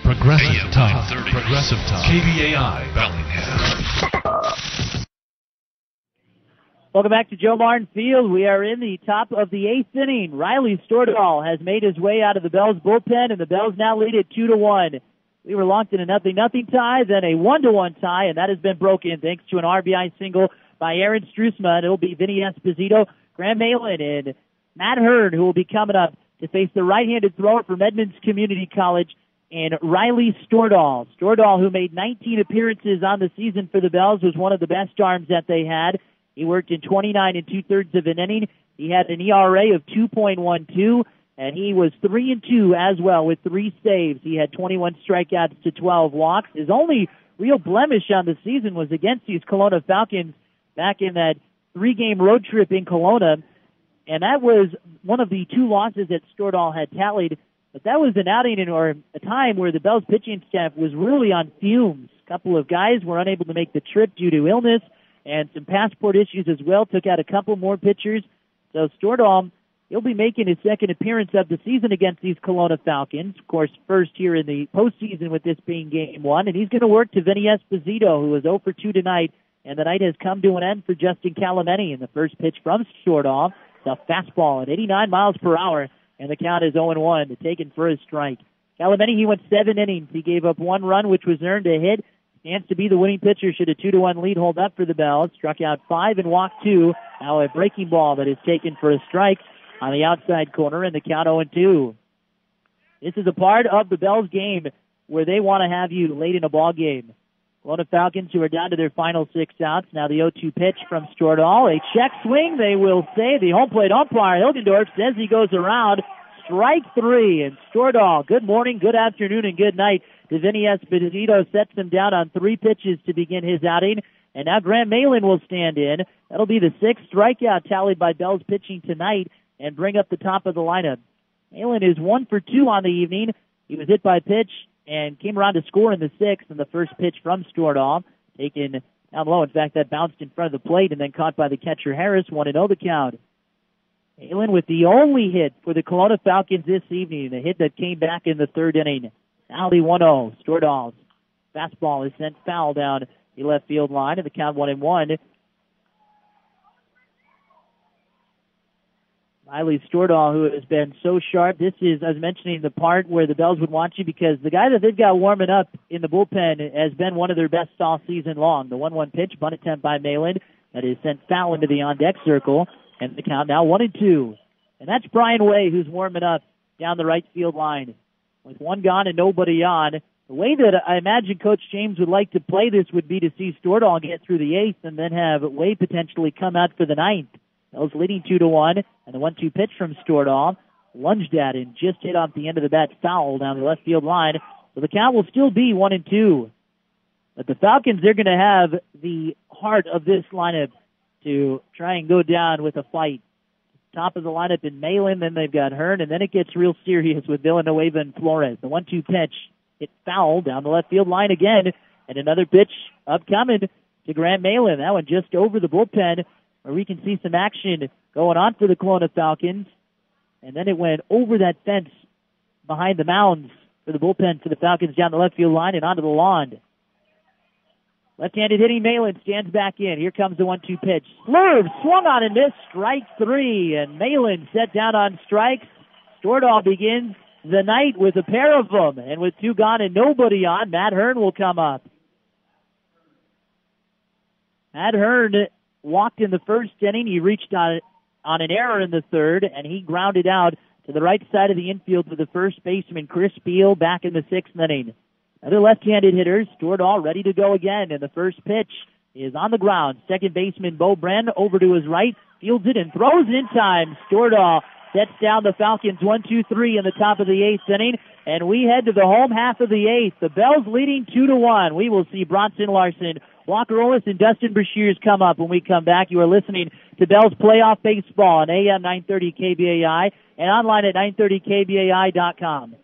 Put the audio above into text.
Progressive Talk. Progressive Talk. KBAI Bellingham. Welcome back to Joe Martin Field. We are in the top of the eighth inning. Riley Storedahl has made his way out of the Bells bullpen, and the Bells now lead it 2-1. We were locked in a 0-0 tie, then a 1-1 tie, and that has been broken thanks to an RBI single by Aaron Strusma. It'll be Vinny Esposito, Graham Malin, and Matt Hearn, who will be coming up to face the right-handed thrower from Edmonds Community College, and Riley Storedahl. Storedahl, who made 19 appearances on the season for the Bells, was one of the best arms that they had. He worked in 29 2/3 of an inning. He had an ERA of 2.12, and he was 3-2 as well with 3 saves. He had 21 strikeouts to 12 walks. His only real blemish on the season was against these Kelowna Falcons back in that 3-game road trip in Kelowna, and that was one of the 2 losses that Storedahl had tallied. But that was an outing or a time where the Bells pitching staff was really on fumes. A couple of guys were unable to make the trip due to illness and some passport issues as well. Took out a couple more pitchers. So Storedahl, he'll be making his second appearance of the season against these Kelowna Falcons. Of course, first here in the postseason with this being Game 1. And he's going to work to Vinny Esposito, who was 0 for 2 tonight. And the night has come to an end for Justin Calameni. In the first pitch from Storedahl, the fastball at 89 miles per hour. And the count is 0-1, taken for a strike. Calameni, he went 7 innings. He gave up 1 run, which was earned a hit. Stands to be the winning pitcher should a 2-1 lead hold up for the Bells. Struck out 5 and walked 2. Now a breaking ball that is taken for a strike on the outside corner, and the count 0-2. This is a part of the Bells game where they want to have you late in a ball game. Kelowna Falcons, who are down to their final 6 outs. Now the 0-2 pitch from Storedahl. A check swing, they will say. The home plate umpire, Hilgendorf, says he goes around. Strike 3. And Storedahl, good morning, good afternoon, and good night to Vinny Esposito. Sets him down on 3 pitches to begin his outing. And now Graham Malin will stand in. That'll be the 6th strikeout tallied by Bells pitching tonight and bring up the top of the lineup. Malin is 1 for 2 on the evening. He was hit by pitch and came around to score in the 6th, and the first pitch from Storedahl taken down low. In fact, that bounced in front of the plate and then caught by the catcher Harris. 1-0 the count. Malin with the only hit for the Kelowna Falcons this evening, the hit that came back in the 3rd inning. Now the 1-0. Storedahl's fastball is sent foul down the left field line, and the count 1-1. Riley Storedahl, who has been so sharp. This is, as mentioning, the part where the Bells would want you because the guy that they've got warming up in the bullpen has been one of their best all season long. The 1-1 pitch, bunt attempt by Malin, that is sent foul into the on-deck circle, and the count now 1-2. And that's Brian Way, who's warming up down the right field line. With 1 gone and nobody on, the way that I imagine Coach James would like to play this would be to see Storedahl get through the 8th and then have Way potentially come out for the 9th. Bells leading 2-1, and the 1-2 pitch from Storedahl lunged at and just hit off the end of the bat foul down the left field line. So the count will still be 1-2. But the Falcons, they're going to have the heart of this lineup to try and go down with a fight. Top of the lineup in Malin, then they've got Hearn, and then it gets real serious with Villanueva and Flores. The 1-2 pitch hit foul down the left field line again, and another pitch upcoming to Graham Malin. That one just over the bullpen, where we can see some action going on for the Kelowna Falcons. And then it went over that fence behind the mounds for the bullpen for the Falcons down the left field line and onto the lawn. Left-handed hitting Malin stands back in. Here comes the 1-2 pitch. Slurve swung on and missed. Strike 3. And Malin set down on strikes. Storedahl begins the night with a pair of them. And with 2 gone and nobody on, Matt Hearn will come up. Matt Hearn walked in the first inning. He reached on an error in the 3rd, and he grounded out to the right side of the infield to the first baseman, Chris Beal, back in the 6th inning. Other left-handed hitters, Storedahl ready to go again, and the first pitch is on the ground. Second baseman Bo Bren over to his right, fields it and throws in time. Storedahl sets down the Falcons 1-2-3 in the top of the 8th inning, and we head to the home half of the 8th. The Bells leading 2-1. We will see Bronson Larson, Walker Ollis, and Dustin Brashears come up when we come back. You are listening to Bells Playoff Baseball on AM 930 KBAI and online at 930kbai.com.